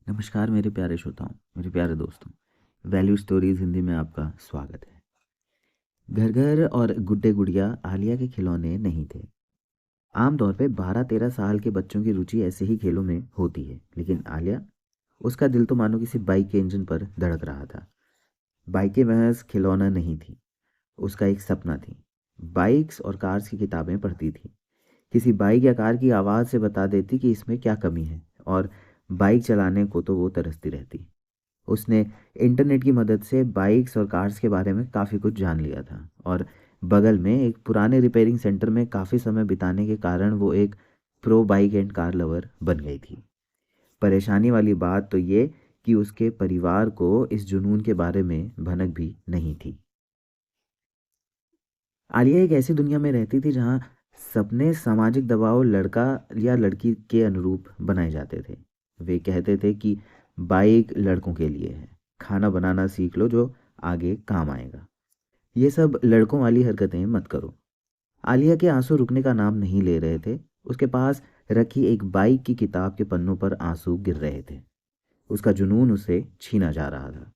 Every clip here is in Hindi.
नमस्कार मेरे प्यारे श्रोताओं, मेरे प्यारे दोस्तों। वैल्यू स्टोरीज हिंदी में आपका स्वागत है। घर घर और गुड्डे गुड़िया आलिया के खिलौने नहीं थे। आमतौर पे 12-13 साल के बच्चों की रुचि ऐसे ही खेलों में होती है, लेकिन आलिया, उसका दिल तो मानो किसी बाइक के इंजन पर धड़क रहा था। बाइकें महज खिलौना नहीं थी, उसका एक सपना थी। बाइक्स और कार्स की किताबें पढ़ती थी। किसी बाइक या कार की आवाज़ से बता देती कि इसमें क्या कमी है, और बाइक चलाने को तो वो तरसती रहती। उसने इंटरनेट की मदद से बाइक्स और कार्स के बारे में काफ़ी कुछ जान लिया था, और बगल में एक पुराने रिपेयरिंग सेंटर में काफ़ी समय बिताने के कारण वो एक pro bike and car lover बन गई थी। परेशानी वाली बात तो ये कि उसके परिवार को इस जुनून के बारे में भनक भी नहीं थी। आलिया एक ऐसी दुनिया में रहती थी जहाँ सपने सामाजिक दबाव लड़का या लड़की के अनुरूप बनाए जाते थे। वे कहते थे कि बाइक लड़कों के लिए है, खाना बनाना सीख लो जो आगे काम आएगा। ये सब लड़कों वाली हरकतें मत करो। आलिया के आंसू रुकने का नाम नहीं ले रहे थे। उसके पास रखी एक बाइक की किताब के पन्नों पर आंसू गिर रहे थे। उसका जुनून उसे छीना जा रहा था।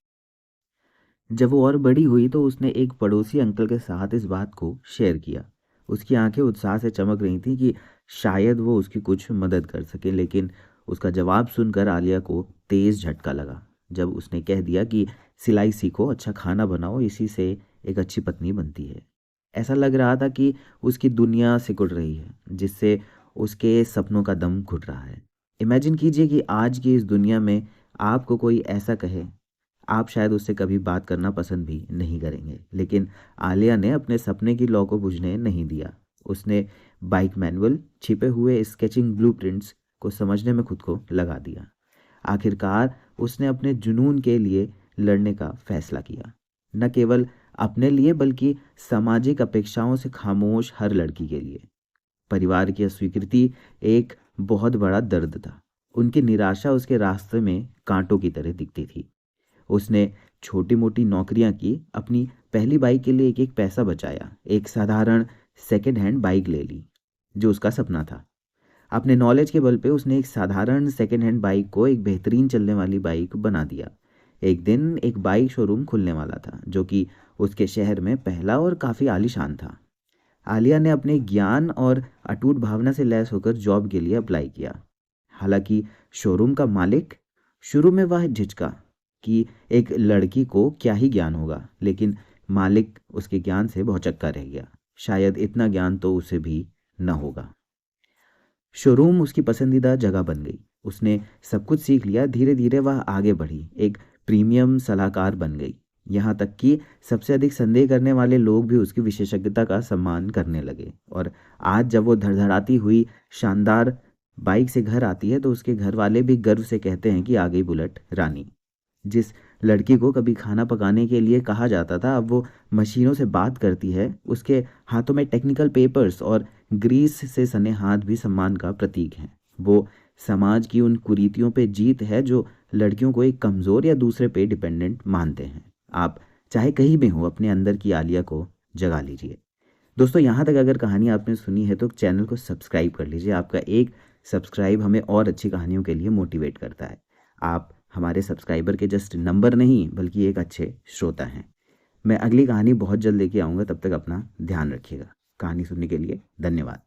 जब वो और बड़ी हुई तो उसने एक पड़ोसी अंकल के साथ इस बात को शेयर किया। उसकी आंखें उत्साह से चमक रही थीं कि शायद वो उसकी कुछ मदद कर सके, लेकिन उसका जवाब सुनकर आलिया को तेज झटका लगा। जब उसने कह दिया कि सिलाई सीखो, अच्छा खाना बनाओ, इसी से एक अच्छी पत्नी बनती है। ऐसा लग रहा था कि उसकी दुनिया सिकुड़ रही है, जिससे उसके सपनों का दम घुट रहा है। इमेजिन कीजिए कि आज की इस दुनिया में आपको कोई ऐसा कहे, आप शायद उससे कभी बात करना पसंद भी नहीं करेंगे। लेकिन आलिया ने अपने सपने की लौ को बुझने नहीं दिया। उसने बाइक मैनुअल, छिपे हुए स्केचिंग ब्लूप्रिंट्स को समझने में खुद को लगा दिया। आखिरकार उसने अपने जुनून के लिए लड़ने का फैसला किया, न केवल अपने लिए बल्कि सामाजिक अपेक्षाओं से खामोश हर लड़की के लिए। परिवार की अस्वीकृति एक बहुत बड़ा दर्द था। उनकी निराशा उसके रास्ते में कांटों की तरह दिखती थी। उसने छोटी-मोटी नौकरियां की, अपनी पहली बाइक के लिए एक-एक पैसा बचाया, एक साधारण सेकंड हैंड बाइक ले ली, जो उसका सपना था। अपने नॉलेज के बल पे उसने एक साधारण सेकंड हैंड बाइक को एक बेहतरीन चलने वाली बाइक बना दिया। एक दिन एक बाइक शोरूम खुलने वाला था, जो कि उसके शहर में पहला और काफ़ी आलीशान था। आलिया ने अपने ज्ञान और अटूट भावना से लैस होकर जॉब के लिए अप्लाई किया। हालांकि शोरूम का मालिक, शुरू में वह झिझका कि एक लड़की को क्या ही ज्ञान होगा, लेकिन मालिक उसके ज्ञान से भौचक्का रह गया। शायद इतना ज्ञान तो उसे भी न होगा। शोरूम उसकी पसंदीदा जगह बन गई। उसने सब कुछ सीख लिया। धीरे धीरे वह आगे बढ़ी, एक प्रीमियम सलाहकार बन गई। यहाँ तक कि सबसे अधिक संदेह करने वाले लोग भी उसकी विशेषज्ञता का सम्मान करने लगे। और आज जब वो धड़धड़ाती हुई शानदार बाइक से घर आती है तो उसके घर वाले भी गर्व से कहते हैं कि आ गई बुलेट रानी। जिस लड़की को कभी खाना पकाने के लिए कहा जाता था, अब वो मशीनों से बात करती है। उसके हाथों में टेक्निकल पेपर्स और ग्रीस से सने हाथ भी सम्मान का प्रतीक हैं। वो समाज की उन कुरीतियों पे जीत है जो लड़कियों को एक कमज़ोर या दूसरे पे डिपेंडेंट मानते हैं। आप चाहे कहीं भी हो, अपने अंदर की आलिया को जगा लीजिए। दोस्तों, यहाँ तक अगर कहानी आपने सुनी है तो चैनल को सब्सक्राइब कर लीजिए। आपका एक सब्सक्राइब हमें और अच्छी कहानियों के लिए मोटिवेट करता है। आप हमारे सब्सक्राइबर के जस्ट नंबर नहीं बल्कि एक अच्छे श्रोता हैं। मैं अगली कहानी बहुत जल्द लेके आऊँगा। तब तक अपना ध्यान रखिएगा। कहानी सुनने के लिए धन्यवाद।